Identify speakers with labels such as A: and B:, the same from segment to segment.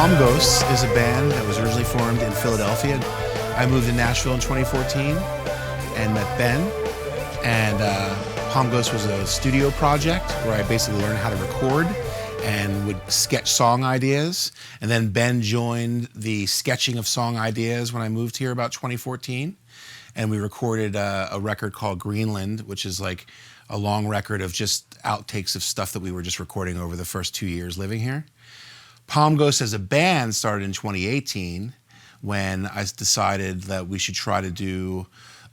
A: Palm Ghosts is a band that was originally formed in Philadelphia. I moved to Nashville in 2014 and met Ben. And Palm Ghosts was a studio project where I basically learned how to record and would sketch song ideas. And then Ben joined the sketching of song ideas when I moved here about 2014. And we recorded a record called Greenland, which is like a long record of just outtakes of stuff that we were just recording over the first 2 years living here. Palm Ghost as a band started in 2018 when I decided that we should try to do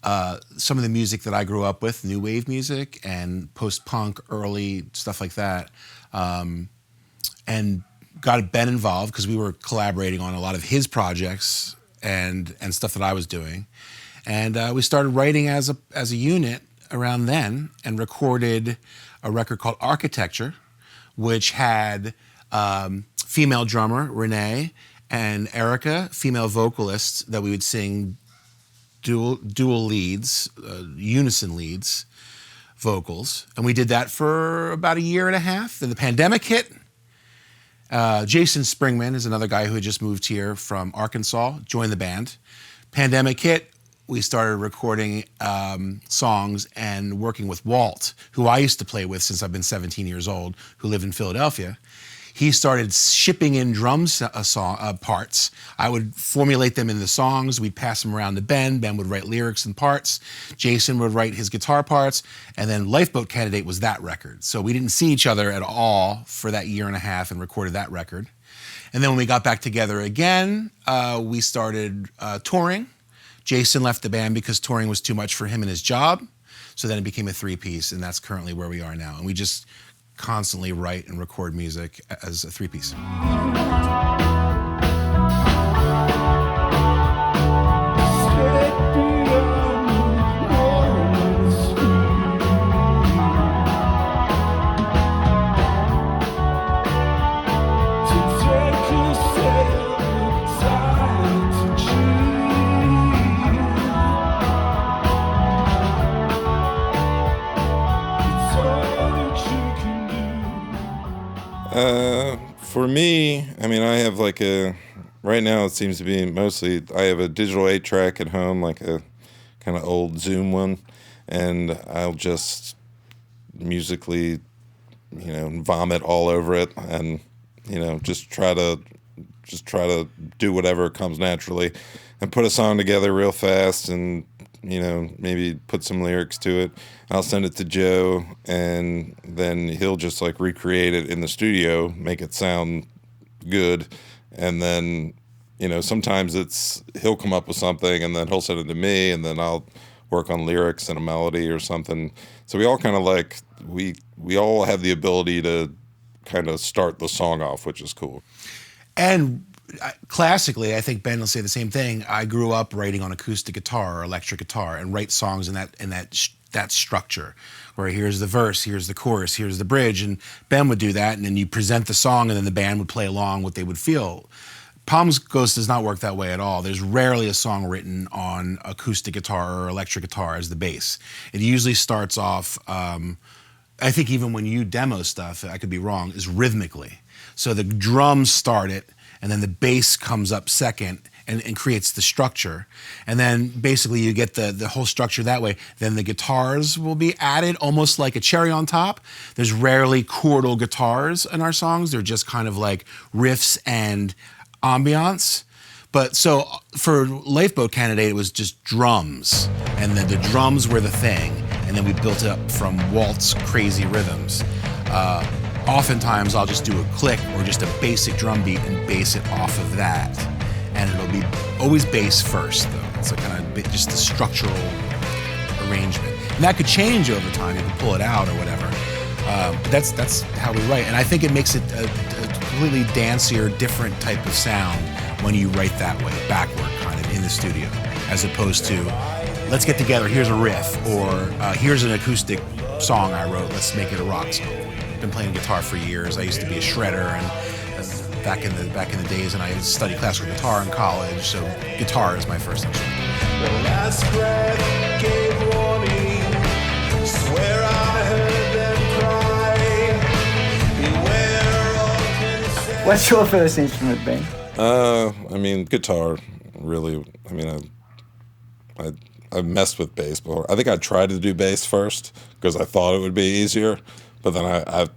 A: some of the music that I grew up with, new wave music and post-punk, early stuff like that, and got Ben involved because we were collaborating on a lot of his projects and stuff that I was doing. And we started writing as a unit around then and recorded a record called Architecture, which had female drummer, Renee, and Erica, female vocalists that we would sing dual leads, unison leads, vocals. And we did that for about a year and a half. Then the pandemic hit. Jason Springman is another guy who had just moved here from Arkansas, joined the band. Pandemic hit. We started recording songs and working with Walt, who I used to play with since I've been 17 years old, who lived in Philadelphia. He started shipping in drums parts. I would formulate them in the songs. We'd pass them around to Ben. Ben would write lyrics and parts. Jason would write his guitar parts. And then Lifeboat Candidate was that record. So we didn't see each other at all for that year and a half and recorded that record. And then when we got back together again, we started touring. Jason left the band because touring was too much for him and his job. So then it became a three-piece, and that's currently where we are now. And we just constantly write and record music as a three-piece.
B: For me, I mean, I have like right now it seems to be mostly, I have a digital 8-track at home, like a kind of old Zoom one, and I'll just musically, vomit all over it and, just try to do whatever comes naturally and put a song together real fast and, maybe put some lyrics to it. I'll send it to Joe, and then he'll just like recreate it in the studio, make it sound good. And then, sometimes he'll come up with something and then he'll send it to me, and then I'll work on lyrics and a melody or something. So we all kind of like, we all have the ability to kind of start the song off, which is cool.
A: And classically, I think Ben will say the same thing. I grew up writing on acoustic guitar or electric guitar and write songs in that structure, where here's the verse, here's the chorus, here's the bridge, and Ben would do that, and then you present the song, and then the band would play along what they would feel. Palm Ghost does not work that way at all. There's rarely a song written on acoustic guitar or electric guitar as the bass. It usually starts off, I think even when you demo stuff, I could be wrong, is rhythmically. So the drums start it, and then the bass comes up second and creates the structure. And then basically you get the whole structure that way. Then the guitars will be added almost like a cherry on top. There's rarely chordal guitars in our songs. They're just kind of like riffs and ambiance. But so for Lifeboat Candidate, it was just drums. And then the drums were the thing. And then we built it up from Walt's crazy rhythms. Oftentimes I'll just do a click or just a basic drum beat and bass it off of that. And it'll be always bass first, though. It's a kind of just a structural arrangement. And that could change over time. You can pull it out or whatever. But that's how we write. And I think it makes it a completely dancier, different type of sound when you write that way, backward kind of in the studio, as opposed to, let's get together, here's a riff, or here's an acoustic song I wrote, let's make it a rock song. I've been playing guitar for years. I used to be a shredder and back in the days, and I studied classical guitar in college, so guitar is my first instrument.
C: The last breath gave warning, swear I heard them cry. Beware of
D: What's your first instrument, Ben?
B: I mean, guitar. Really, I mean, I messed with bass before. I think I tried to do bass first because I thought it would be easier, but then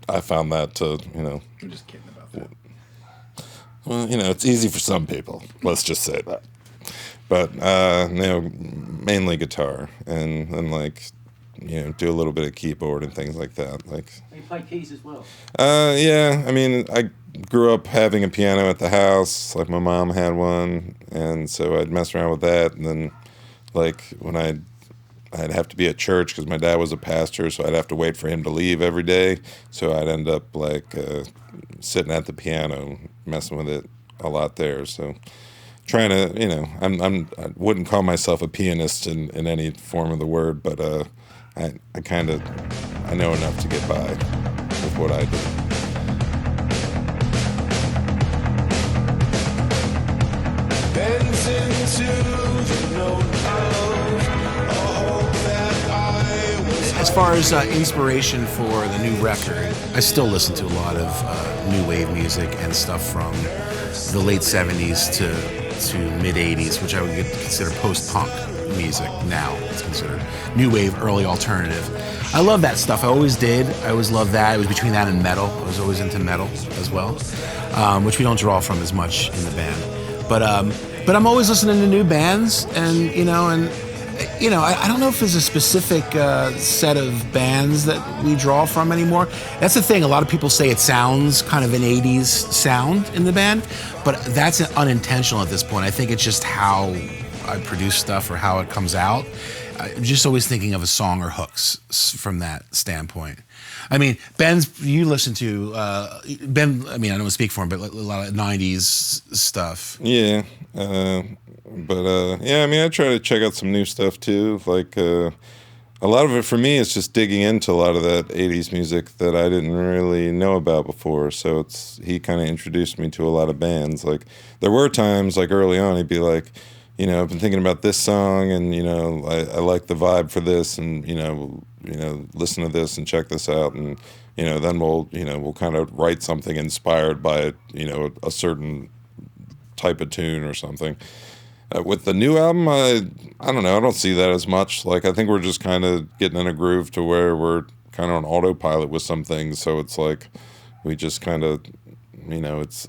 B: I found that to, you know.
D: I'm just kidding about that.
B: Well, you know, it's easy for some people. Let's just say that. But you know, mainly guitar, and like, you know, do a little bit of keyboard and things like that. Like,
E: You play keys as well.
B: yeah. I mean, I grew up having a piano at the house. Like my mom had one, and so I'd mess around with that. And then, like when I'd have to be at church because my dad was a pastor, so I'd have to wait for him to leave every day. So I'd end up like sitting at the piano, messing with it a lot there. So trying to, you know, I wouldn't call myself a pianist in any form of the word, but I know enough to get by with what I do.
C: Bends into the note of a hope that I was.
A: As far as inspiration for the new record, I still listen to a lot of new wave music and stuff from the late 70s to mid 80s, which I would consider post-punk music now. It's considered new wave, early alternative. I love that stuff. I always did. I always loved that. It was between that and metal. I was always into metal as well, which we don't draw from as much in the band. But I'm always listening to new bands, and I don't know if there's a specific set of bands that we draw from anymore. That's the thing. A lot of people say it sounds kind of an 80s sound in the band, but that's unintentional at this point. I think it's just how I produce stuff or how it comes out. I'm just always thinking of a song or hooks from that standpoint. I mean, you listen to Ben. I mean, I don't want to speak for him, but a lot of '90s stuff.
B: Yeah, yeah. I mean, I try to check out some new stuff too. Like a lot of it for me is just digging into a lot of that '80s music that I didn't really know about before. So he kind of introduced me to a lot of bands. Like there were times like early on, he'd be like, you know, I've been thinking about this song, and you know, I like the vibe for this, and you know, listen to this and check this out, and you know, then we'll kind of write something inspired by, you know, a certain type of tune or something. With the new album, I don't know, I don't see that as much. Like I think we're just kind of getting in a groove to where we're kind of on autopilot with some things. So it's like we just kind of, you know, it's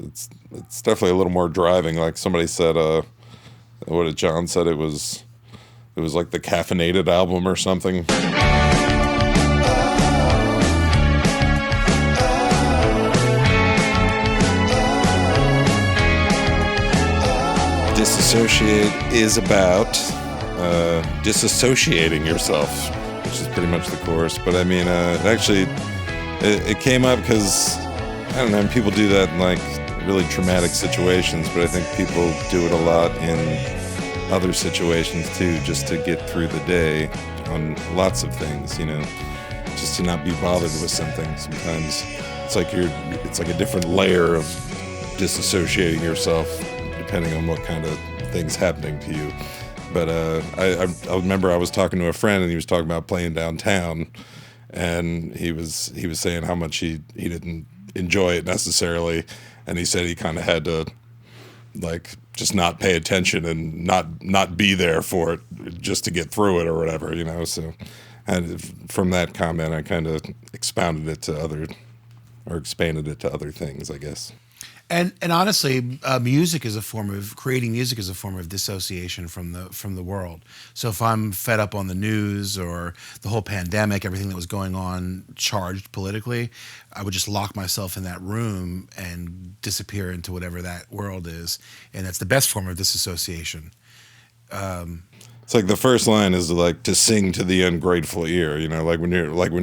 B: definitely a little more driving. Like somebody said, what did John said? It was like the caffeinated album or something. Disassociate is about disassociating yourself, which is pretty much the chorus. But I mean, it came up because, I don't know, people do that in like really traumatic situations, but I think people do it a lot in other situations too, just to get through the day on lots of things, you know, just to not be bothered with something. Sometimes it's like a different layer of disassociating yourself depending on what kind of things happening to you. But I remember I was talking to a friend, and he was talking about playing downtown, and he was saying how much he didn't enjoy it necessarily, and he said he kind of had to like just not pay attention and not be there for it just to get through it or whatever, you know. So, and from that comment, I kind of expanded it to other things, I guess.
A: And honestly, creating music is a form of dissociation from the world. So if I'm fed up on the news or the whole pandemic, everything that was going on charged politically, I would just lock myself in that room and disappear into whatever that world is. And that's the best form of disassociation.
B: It's like the first line is like to sing to the ungrateful ear, you know, like when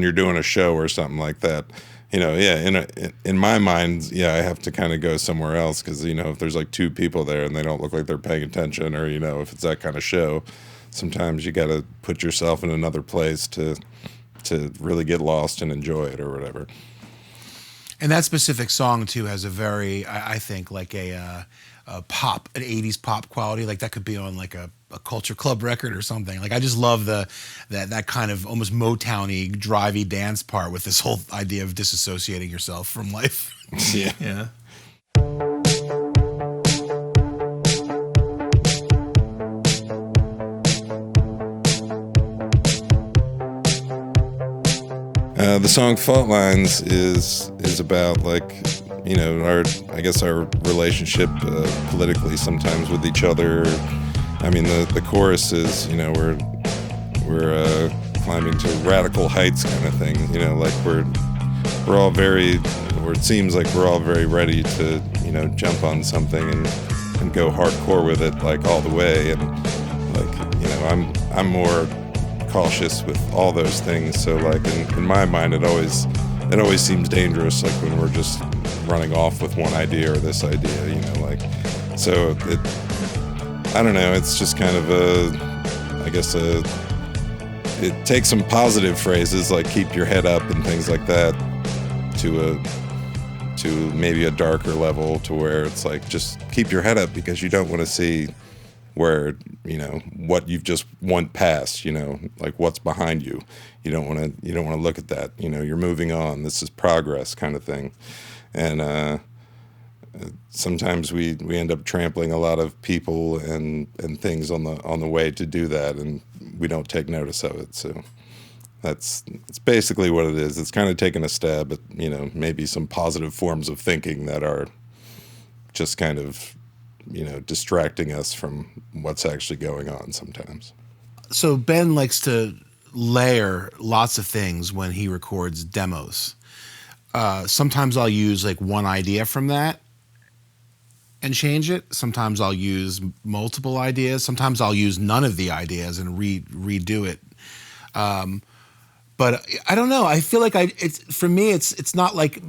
B: you're doing a show or something like that. You know, yeah, in my mind, yeah, I have to kind of go somewhere else because, you know, if there's like two people there and they don't look like they're paying attention, or, you know, if it's that kind of show, sometimes you got to put yourself in another place to really get lost and enjoy it or whatever.
A: And that specific song too has a very, I think, like an 80s pop quality. Like that could be on like a Culture Club record or something. Like I just love that kind of almost Motown-y, drivey dance part with this whole idea of disassociating yourself from life.
B: Yeah.
A: Yeah.
B: The song "Fault Lines" is about like, you know, our relationship politically sometimes with each other. I mean, the chorus is, you know, we're climbing to radical heights kind of thing. You know, like we're all very, or it seems like we're all very ready to, you know, jump on something and go hardcore with it, like all the way. And like, you know, I'm more cautious with all those things. So like in my mind, it always seems dangerous, like when we're just running off with one idea or this idea, you know, like, so I don't know, it's just kind of it takes some positive phrases like keep your head up and things like that to maybe a darker level, to where it's like just keep your head up because you don't want to see where, you know, what you've just went past, you know, like what's behind you. You don't want to look at that, you know, you're moving on. This is progress kind of thing. And sometimes we end up trampling a lot of people and things on the way to do that, and we don't take notice of it. So it's basically what it is. It's kind of taking a stab at, you know, maybe some positive forms of thinking that are just kind of, you know, distracting us from what's actually going on sometimes.
A: So Ben likes to layer lots of things when he records demos. Sometimes I'll use like one idea from that and change it. Sometimes I'll use multiple ideas. Sometimes I'll use none of the ideas and redo it. But I don't know. I feel like for me, it's not like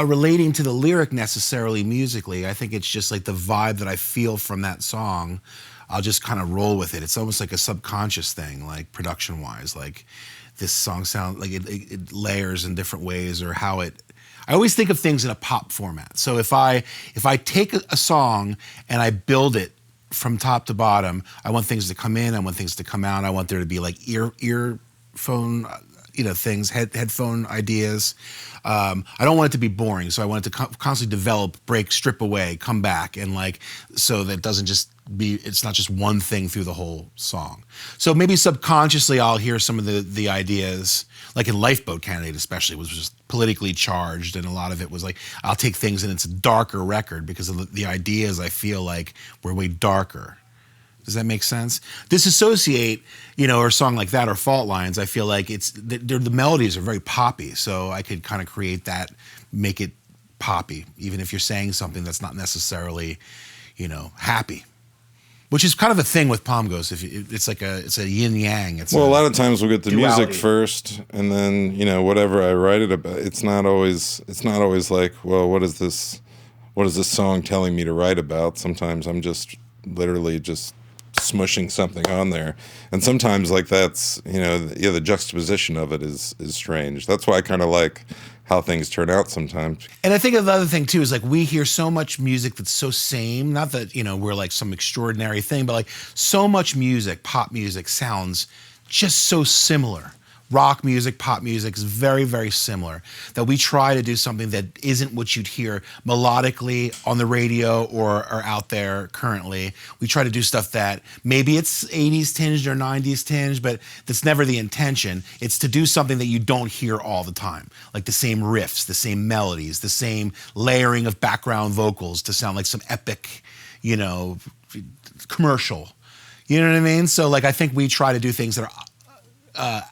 A: relating to the lyric necessarily musically. I think it's just like the vibe that I feel from that song. I'll just kind of roll with it. It's almost like a subconscious thing, like production wise, like this song sounds like it layers in different ways, or how it, I always think of things in a pop format. So if I take a song and I build it from top to bottom, I want things to come in, I want things to come out, I want there to be like earphone, you know, things, headphone ideas. I don't want it to be boring, so I want it to constantly develop, break, strip away, come back, and like, so that it doesn't just be, it's not just one thing through the whole song. So maybe subconsciously I'll hear some of the ideas, like in Lifeboat Candidate especially, was just politically charged, and a lot of it was like, I'll take things and it's a darker record because of the ideas I feel like were way darker. Does that make sense? Disassociate, you know, or a song like that, or Fault Lines, I feel like the melodies are very poppy, so I could kind of create that, make it poppy, even if you're saying something that's not necessarily, you know, happy. Which is kind of a thing with Palmghost. It's a yin yang.
B: Well, a lot of times we'll get the
D: duality.
B: music first, and then, you know, whatever I write it about. It's not always like, well, what is this song telling me to write about? Sometimes I'm just literally just smushing something on there, and sometimes like that's, you know, the juxtaposition of it is strange. That's why I kind of like how things turn out sometimes.
A: And I think the other thing too is like we hear so much music that's so same. Not that, you know, we're like some extraordinary thing, but like so much music, pop music sounds just so similar. Rock music, pop music is very, very similar, that we try to do something that isn't what you'd hear melodically on the radio or out there currently. We try to do stuff that maybe it's 80s tinged or 90s tinged, but that's never the intention. It's to do something that you don't hear all the time, like the same riffs, the same melodies, the same layering of background vocals to sound like some epic, you know, commercial. You know what I mean? So like I think we try to do things that are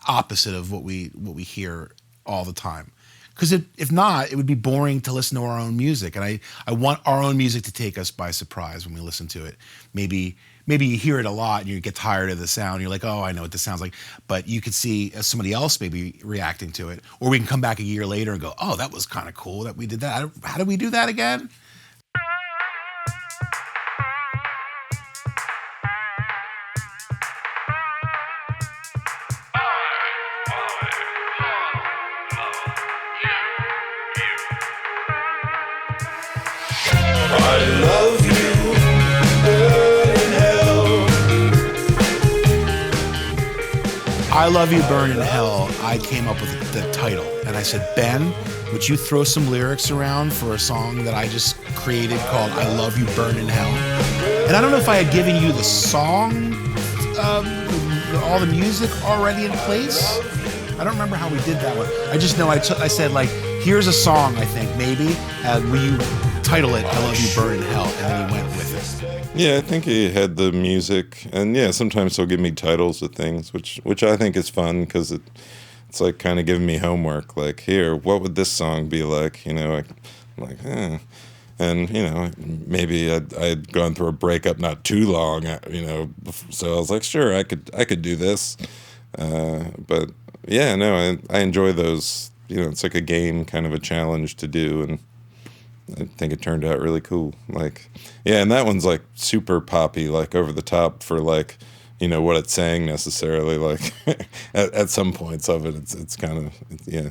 A: opposite of what we hear all the time, because if not, it would be boring to listen to our own music, and I want our own music to take us by surprise when we listen to it. Maybe you hear it a lot and you get tired of the sound, you're like, oh, I know what this sounds like, but you could see somebody else maybe reacting to it, or we can come back a year later and go, oh, that was kind of cool that we did that. How did we do that again?
C: I love you, burn in hell.
A: I Love You, Burn in Hell, I came up with the title, and I said, Ben, would you throw some lyrics around for a song that I just created called I Love You, Burn in Hell? And I don't know if I had given you the song, all the music already in place, I don't remember how we did that one. I just know I said, like, here's a song, I think, maybe. Will you title it I Love You Burn in Hell? And then he went with it.
B: Yeah, I think he had the music, and yeah, sometimes he'll give me titles of things, which I think is fun because it's like kind of giving me homework. Like, here, what would this song be like? You know, I'm like, and you know, maybe I'd gone through a breakup not too long, you know, so I was like, sure, I could do this, but yeah, no, I enjoy those. You know, it's like a game, kind of a challenge to do, and I think it turned out really cool. Like, yeah, and that one's like super poppy, like over the top for like, you know, what it's saying necessarily. Like at some points of it, it's kind of, yeah,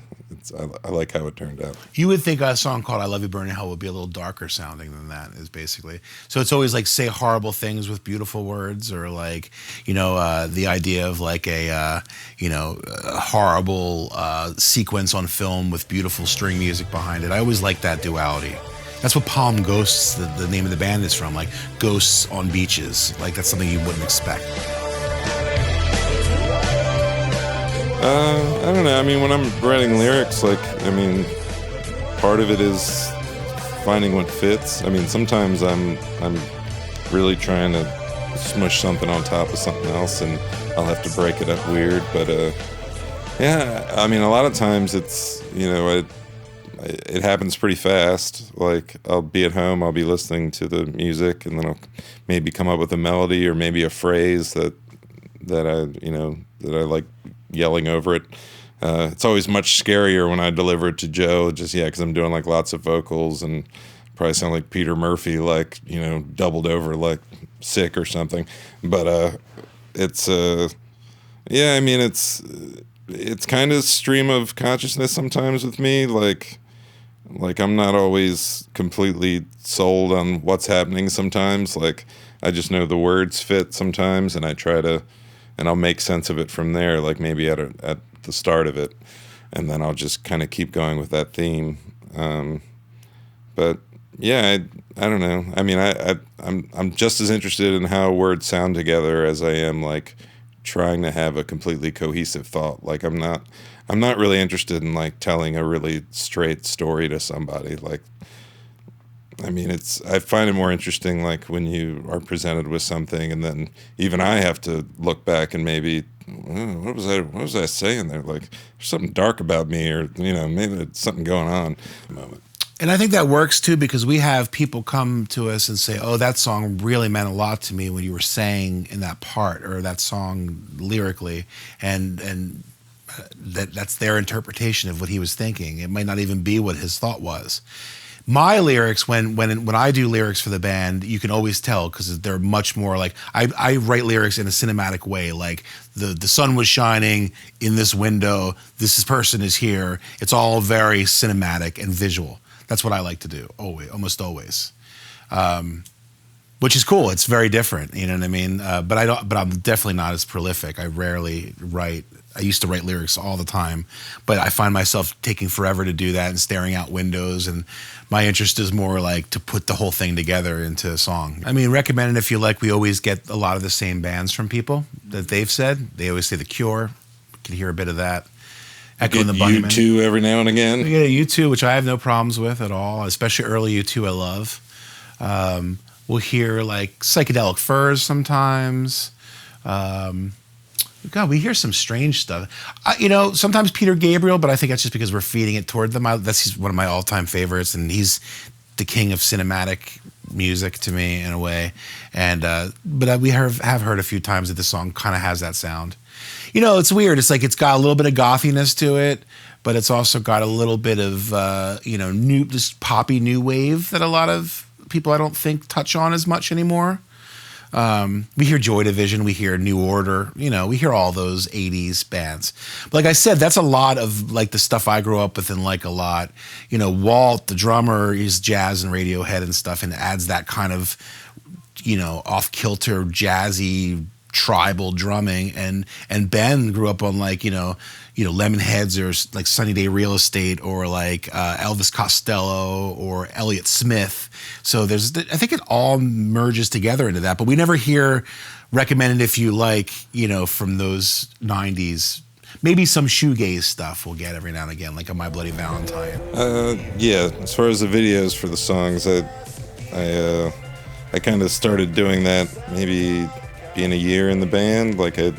B: I like how it turned out.
A: You would think a song called I Love You Burn in Hell would be a little darker sounding than that, is basically. So it's always like say horrible things with beautiful words, or like, you know, the idea of like a horrible sequence on film with beautiful string music behind it. I always like that duality. That's what Palm Ghosts, the name of the band, is from, like ghosts on beaches. Like that's something you wouldn't expect.
B: I don't know. I mean, when I'm writing lyrics, like, I mean, part of it is finding what fits. I mean, sometimes I'm really trying to smush something on top of something else, and I'll have to break it up weird. But yeah, I mean, a lot of times it's, you know, it happens pretty fast. Like, I'll be at home, I'll be listening to the music, and then I'll maybe come up with a melody or maybe a phrase that I like yelling over it. It's always much scarier when I deliver it to Joe, just, yeah, because I'm doing like lots of vocals and probably sound like Peter Murphy, like, you know, doubled over, like sick or something. But it's yeah, I mean, it's kind of stream of consciousness sometimes with me. Like I'm not always completely sold on what's happening sometimes. Like, I just know the words fit sometimes, and I try to, and I'll make sense of it from there, like maybe at the start of it, and then I'll just kind of keep going with that theme. But yeah, I don't know. I mean, I'm just as interested in how words sound together as I am like trying to have a completely cohesive thought. Like, I'm not really interested in like telling a really straight story to somebody. Like, I mean, I find it more interesting like when you are presented with something, and then even I have to look back and maybe, what was I saying there? Like, there's something dark about me, or, you know, maybe there's something going on at the moment.
A: And I think that works too, because we have people come to us and say, oh, that song really meant a lot to me when you were saying in that part, or that song lyrically, and that's their interpretation of what he was thinking. It might not even be what his thought was. My lyrics, when I do lyrics for the band, you can always tell, because they're much more like, I write lyrics in a cinematic way. Like, the sun was shining in this window, this person is here. It's all very cinematic and visual. That's what I like to do, almost always, which is cool. It's very different, you know what I mean? But I'm definitely not as prolific. I rarely write. I used to write lyrics all the time, but I find myself taking forever to do that and staring out windows. And my interest is more like to put the whole thing together into a song. I mean, recommend it if you like. We always get a lot of the same bands from people that they've said. They always say The Cure. You can hear a bit of that. Echo and the Bunnymen.
B: U2 every now and again.
A: We get a U2, which I have no problems with at all, especially early U2 I love. We'll hear like Psychedelic Furs sometimes. God, we hear some strange stuff. You know, sometimes Peter Gabriel, but I think that's just because we're feeding it toward them. That's one of my all-time favorites, and he's the king of cinematic music to me in a way. And but we have heard a few times that this song kind of has that sound. You know, it's weird. It's like it's got a little bit of gothiness to it, but it's also got a little bit of just poppy new wave that a lot of people I don't think touch on as much anymore. We hear Joy Division, we hear New Order, you know, we hear all those 80s bands. But like I said, that's a lot of like the stuff I grew up with and like a lot. You know, Walt, the drummer, is jazz and Radiohead and stuff, and adds that kind of, you know, off-kilter, jazzy, tribal drumming. And Ben grew up on like, you know, Lemonheads, or like Sunny Day Real Estate, or like Elvis Costello or Elliott Smith. So I think it all merges together into that. But we never hear recommended if you like, you know, from those 90s. maybe some shoegaze stuff we'll get every now and again, like a My Bloody Valentine.
B: Yeah, as far as the videos for the songs, I kind of started doing that maybe being a year in the band. Like I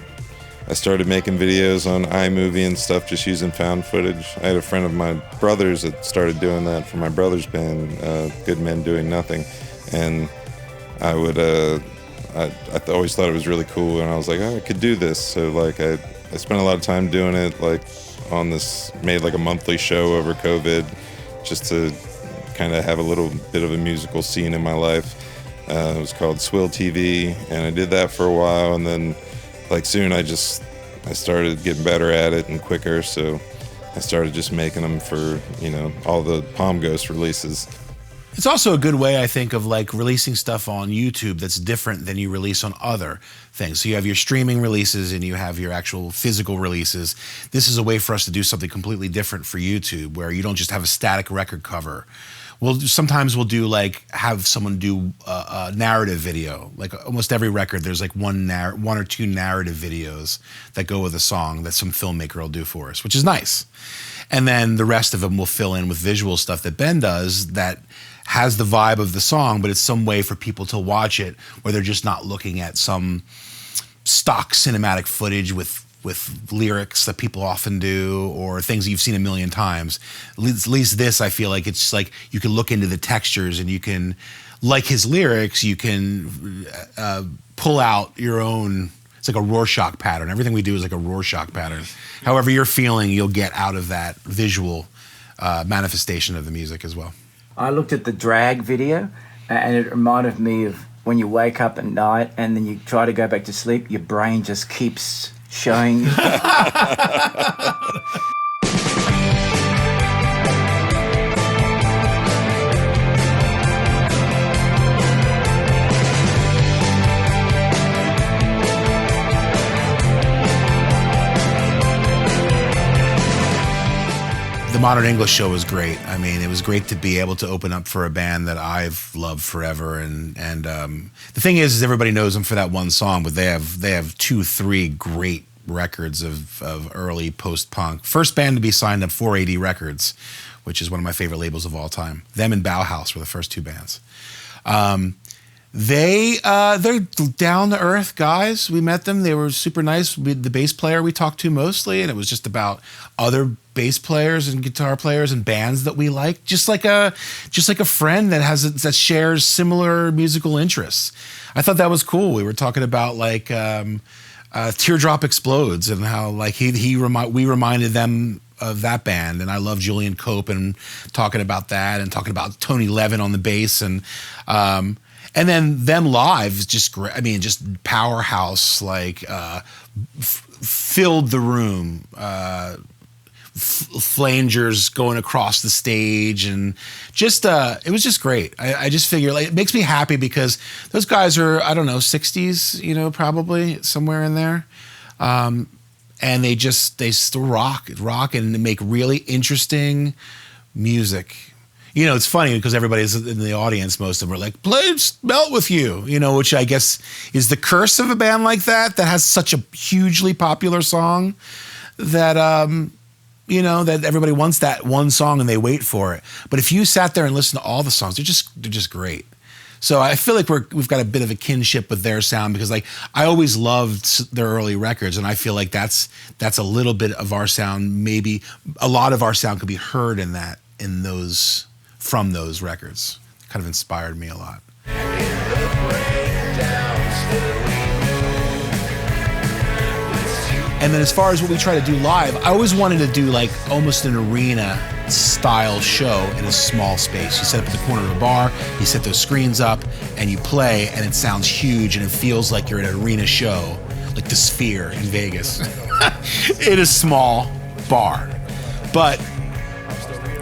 B: started making videos on iMovie and stuff, just using found footage. I had a friend of my brother's that started doing that for my brother's band, Good Men Doing Nothing, and I would I always thought it was really cool, and I was like, oh, I could do this. So like I spent a lot of time doing it, like on this, made like a monthly show over COVID, just to kind of have a little bit of a musical scene in my life. It was called Swill TV, and I did that for a while, and then like soon I started getting better at it and quicker, so I started just making them for, you know, all the Palm Ghost releases.
A: It's also a good way, I think, of like releasing stuff on YouTube that's different than you release on other things. So you have your streaming releases and you have your actual physical releases. This is a way for us to do something completely different for YouTube, where you don't just have a static record cover. Sometimes we'll do like have someone do a narrative video. Like almost every record, there's like one or two narrative videos that go with a song that some filmmaker will do for us, which is nice. And then the rest of them will fill in with visual stuff that Ben does that has the vibe of the song, but it's some way for people to watch it where they're just not looking at some stock cinematic footage with lyrics that people often do, or things that you've seen a million times. At least this, I feel like it's like you can look into the textures and you can, like his lyrics, you can pull out your own. It's like a Rorschach pattern. Everything we do is like a Rorschach pattern. However you're feeling, you'll get out of that visual manifestation of the music as well.
D: I looked at the Drag video, and it reminded me of when you wake up at night and then you try to go back to sleep, your brain just keeps showing you.
A: The Modern English show was great. I mean, it was great to be able to open up for a band that I've loved forever. And the thing is everybody knows them for that one song, but they have 2-3 great records of early post-punk. First band to be signed up 4AD Records, which is one of my favorite labels of all time. Them and Bauhaus were the first two bands. They're down to earth guys. We met them. They were super nice. The bass player we talked to mostly, and it was just about other bass players and guitar players and bands that we like. Just like a friend that shares similar musical interests. I thought that was cool. We were talking about like Teardrop Explodes and how like we reminded them of that band, and I love Julian Cope and talking about that and talking about Tony Levin on the bass and then them live is just great. I mean, just powerhouse, like filled the room. Flangers going across the stage, and just it was just great. I just figure like it makes me happy because those guys are, I don't know, 60s, you know, probably somewhere in there. And they still rock and make really interesting music. You know, it's funny because everybody's in the audience, most of them are like, play Melt With You, you know, which I guess is the curse of a band like that has such a hugely popular song that, you know, that everybody wants that one song and they wait for it. But if you sat there and listened to all the songs, they're just great. So I feel like we've got a bit of a kinship with their sound because like I always loved their early records, and I feel like that's a little bit of our sound. Maybe a lot of our sound could be heard from those records. It kind of inspired me a lot. And then as far as what we try to do live, I always wanted to do like almost an arena style show in a small space. You set up at the corner of a bar, you set those screens up, and you play, and it sounds huge, and it feels like you're at an arena show, like the Sphere in Vegas, in a small bar. But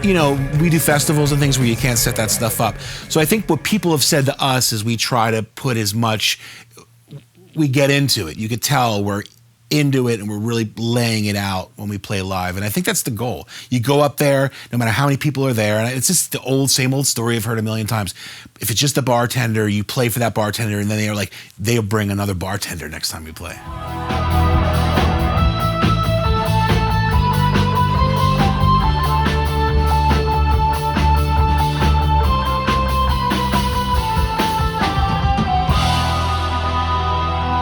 A: you know, we do festivals and things where you can't set that stuff up. So I think what people have said to us is we try to put as much, we get into it. You could tell we're into it and we're really laying it out when we play live. And I think that's the goal. You go up there, no matter how many people are there, and it's just the same old story I've heard a million times. If it's just a bartender, you play for that bartender, and then they'll bring another bartender next time you play.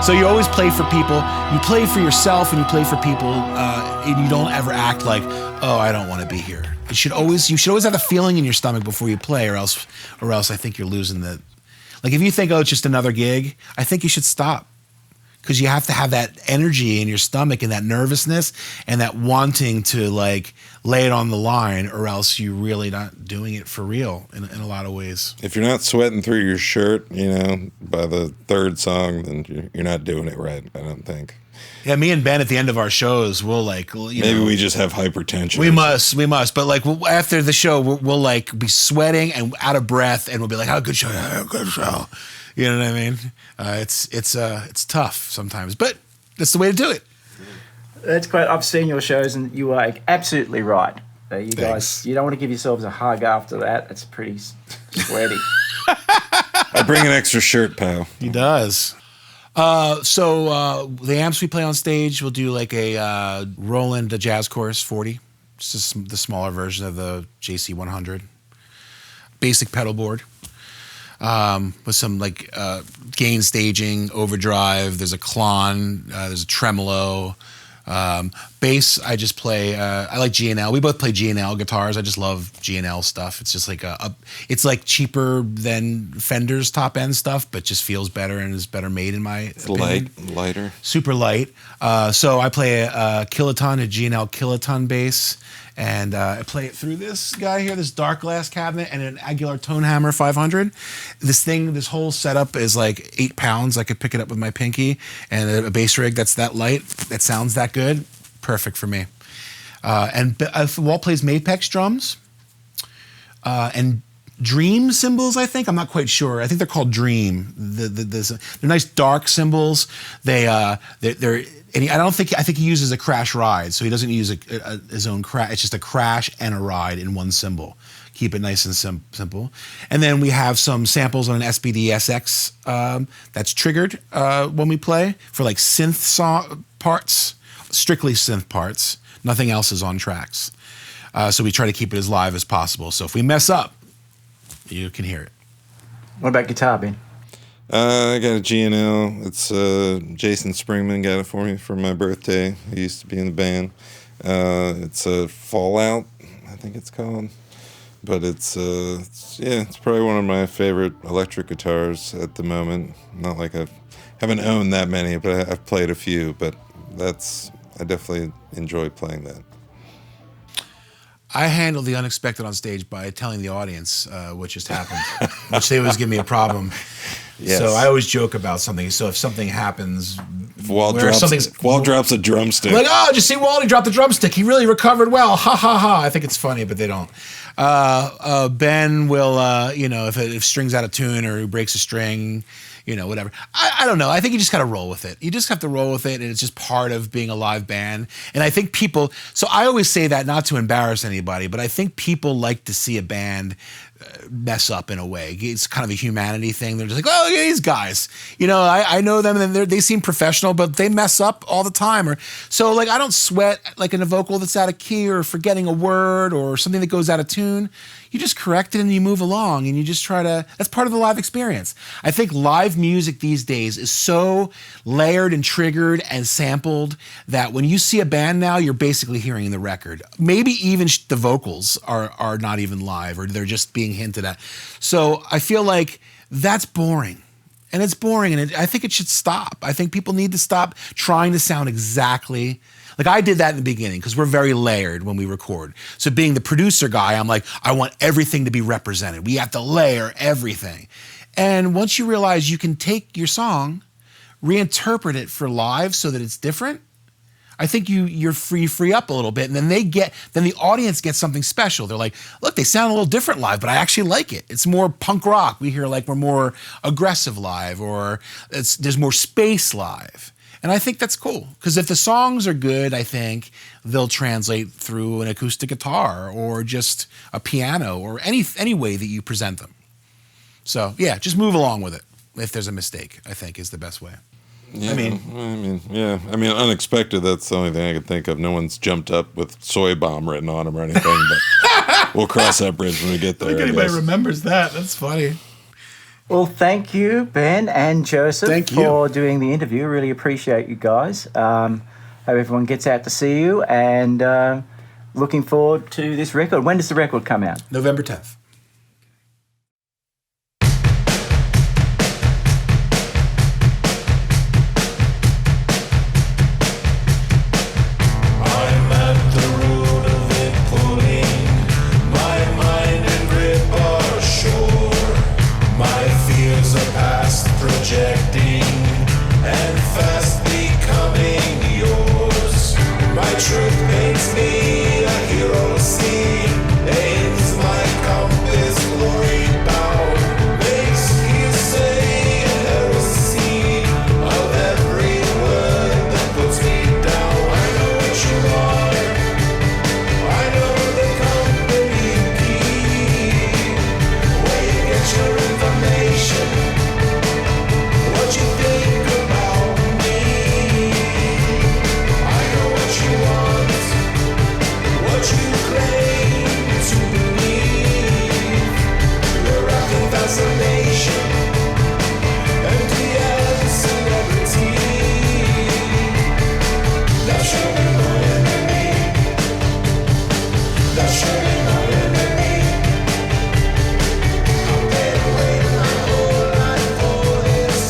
A: So you always play for people. You play for yourself and you play for people, and you don't ever act like, oh, I don't want to be here. You should always have the feeling in your stomach before you play, or else I think you're losing the. Like if you think, oh, it's just another gig, I think you should stop. Because you have to have that energy in your stomach and that nervousness and that wanting to like lay it on the line, or else you're really not doing it for real in a lot of ways.
B: If you're not sweating through your shirt, by the third song, then you're not doing it right, I don't think.
A: Yeah, me and Ben at the end of our shows, we'll
B: maybe we just have hypertension.
A: We must. But like after the show, we'll like be sweating and out of breath, and we'll be like, "Oh, good show, good show." You know what I mean? It's tough sometimes, but that's the way to do it.
D: That's great. I've seen your shows, and you are absolutely right. You
A: Thanks.
D: guys, you don't want to give yourselves a hug after that. It's pretty sweaty.
B: I bring an extra shirt, pal.
A: He does. So the amps we play on stage, we'll do like a Roland Jazz Chorus 40. It's just the smaller version of the JC 100. Basic pedal board. With some like gain staging, overdrive. There's a clon. There's a tremolo. Bass, I just play. I like G&L. We both play G&L guitars. I just love G&L stuff. It's just like it's like cheaper than Fender's top end stuff, but just feels better and is better made in my opinion.
B: Lighter.
A: Super light. So I play a Kiloton, a G&L Kiloton bass. And I play it through this guy here, this dark glass cabinet, and an Aguilar Tonehammer 500. This whole setup is like 8 pounds. I could pick it up with my pinky. And a bass rig that's that light, that sounds that good, perfect for me. And Walt plays Mapex drums and Dream cymbals, I think. I'm not quite sure. I think they're called Dream. They're nice dark cymbals. They're and I think he uses a crash ride, so he doesn't use his own crash. It's just a crash and a ride in one cymbal. Keep it nice and simple. And then we have some samples on an SBD SX that's triggered when we play for like synth parts, strictly synth parts. Nothing else is on tracks. So we try to keep it as live as possible. So if we mess up, you can hear it.
D: What about guitar, Ben?
B: I got a G&L. It's Jason Springman got it for me for my birthday. He used to be in the band. It's a Fallout, I think it's called. But it's probably one of my favorite electric guitars at the moment. Not like I haven't owned that many, but I've played a few. But I definitely enjoy playing that.
A: I handle the unexpected on stage by telling the audience what just happened, which they always give me a problem.
B: Yes.
A: So I always joke about something. So if something happens,
B: Walt drops a drumstick.
A: Like, oh, did you see Walt? He dropped the drumstick. He really recovered well. Ha ha ha. I think it's funny, but they don't. Ben will, if strings out of tune or he breaks a string, whatever. I don't know. I think you just got to roll with it. You just have to roll with it, and it's just part of being a live band. And I think people, so I always say that not to embarrass anybody, but I think people like to see a band mess up in a way. It's kind of a humanity thing. They're just like, oh, yeah, these guys. I know them, and they seem professional, but they mess up all the time. So I don't sweat like in a vocal that's out of key or forgetting a word or something that goes out of tune. You just correct it and you move along, and you just try to, that's part of the live experience. I think live music these days is so layered and triggered and sampled that when you see a band now, you're basically hearing the record. Maybe even the vocals are not even live, or they're just being hinted at. So I feel like that's boring. And it's boring, and I think it should stop. I think people need to stop trying to sound exactly like I did that in the beginning, because we're very layered when we record. So being the producer guy, I'm like, I want everything to be represented. We have to layer everything. And once you realize you can take your song, reinterpret it for live so that it's different, I think you're free up a little bit, and then the audience gets something special. They're like, look, they sound a little different live, but I actually like it. It's more punk rock. We hear like we're more aggressive live, or there's more space live. And I think that's cool, because if the songs are good, I think they'll translate through an acoustic guitar or just a piano or any way that you present them. So yeah, just move along with it. If there's a mistake, I think is the best way.
B: Yeah, I mean, unexpected. That's the only thing I can think of. No one's jumped up with soy bomb written on them or anything, but we'll cross that bridge when we get there.
A: I think anybody remembers that. That's funny.
D: Well, thank you, Ben and Joseph,
A: Thank you.
D: for doing the interview. Really appreciate you guys. Hope everyone gets out to see you, and looking forward to this record. When does the record come out?
A: November 10th.
C: I'm at the root of it, pulling my mind and grip ashore. My fears are past projecting and fast becoming yours. My truth paints me a hero scene, aims my compass glory bound, makes you say a heresy of every word that puts me down. I know what you are, I know the company you keep, where you get your information, what you think about me. I know what you want, what you claim to believe. You're wrapped in fascination, empty as celebrity. That should be my enemy. That should be my enemy. I've been waiting my whole life for this.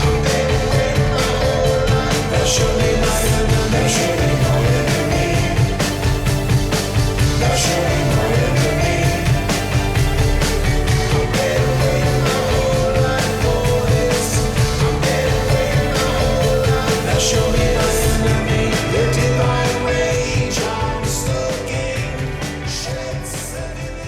C: I've been waiting my whole life. That should be my enemy. That should be my enemy. That should be my enemy. I've been waiting my whole life for this. I've been waiting my whole life. That should